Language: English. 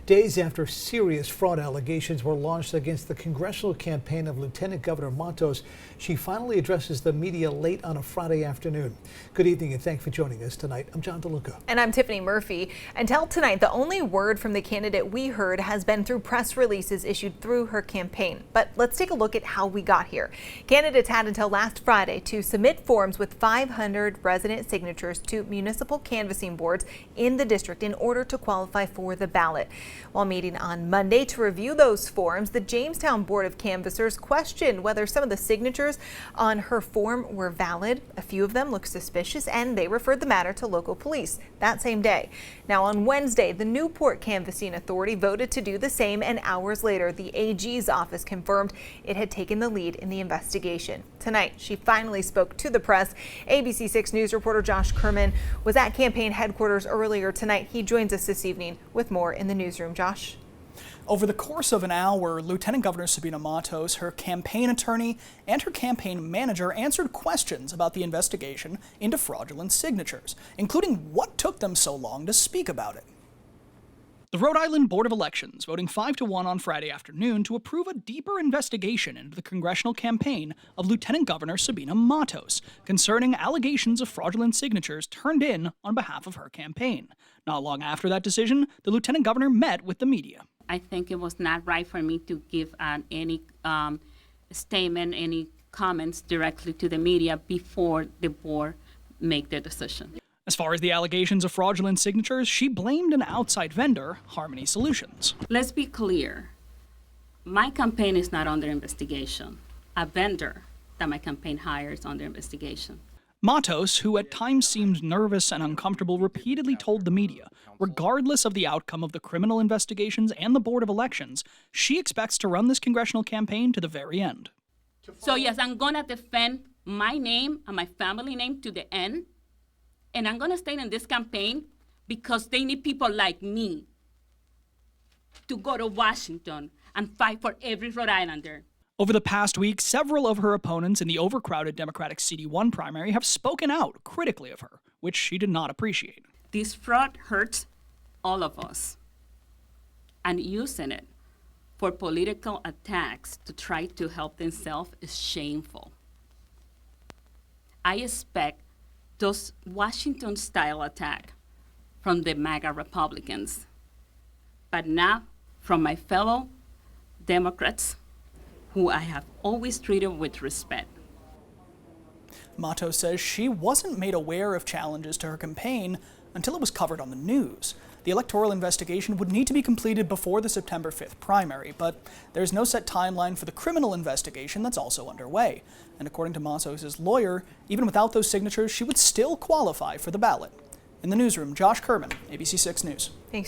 Days after serious fraud allegations were launched against the congressional campaign of Lieutenant Governor Matos, she finally addresses the media late on a Friday afternoon. Good evening and thanks for joining us tonight. I'm John DeLuca. And I'm Tiffany Murphy. Until tonight, the only word from the candidate we heard has been through press releases issued through her campaign. But let's take a look at how we got here. Candidates had until last Friday to submit forms with 500 resident signatures to municipal canvassing boards in the district in order to qualify for the ballot. While meeting on Monday to review those forms, the Jamestown Board of Canvassers questioned whether some of the signatures on her form were valid. A few of them looked suspicious, and they referred the matter to local police that same day. Now on Wednesday, the Newport Canvassing Authority voted to do the same, and hours later, the AG's office confirmed it had taken the lead in the investigation. Tonight, she finally spoke to the press. ABC 6 News reporter Josh Kerman was at campaign headquarters earlier tonight. He joins us this evening with more in the newsroom. Josh? Over the course of an hour, Lieutenant Governor Sabina Matos, her campaign attorney, and her campaign manager answered questions about the investigation into fraudulent signatures, including what took them so long to speak about it. The Rhode Island Board of Elections voting 5-1 on Friday afternoon to approve a deeper investigation into the congressional campaign of Lieutenant Governor Sabina Matos concerning allegations of fraudulent signatures turned in on behalf of her campaign. Not long after that decision, the Lieutenant Governor met with the media. I think it was not right for me to give any statement, any comments directly to the media before the board make their decision. As far as the allegations of fraudulent signatures, she blamed an outside vendor, Harmony Solutions. Let's be clear. My campaign is not under investigation. A vendor that my campaign hires under investigation. Matos, who at times seemed nervous and uncomfortable, repeatedly told the media, regardless of the outcome of the criminal investigations and the Board of Elections, she expects to run this congressional campaign to the very end. So yes, I'm gonna defend my name and my family name to the end. And I'm going to stay in this campaign because they need people like me to go to Washington and fight for every Rhode Islander. Over the past week, several of her opponents in the overcrowded Democratic CD1 primary have spoken out critically of her, which she did not appreciate. This fraud hurts all of us, and using it for political attacks to try to help themselves is shameful. I expect those Washington-style attack from the MAGA Republicans, but not from my fellow Democrats, who I have always treated with respect. Matos says she wasn't made aware of challenges to her campaign until it was covered on the news. The electoral investigation would need to be completed before the September 5th primary, but there's no set timeline for the criminal investigation that's also underway. And according to Matos' lawyer, even without those signatures, she would still qualify for the ballot. In the newsroom, Josh Kerman, ABC 6 News. Thanks.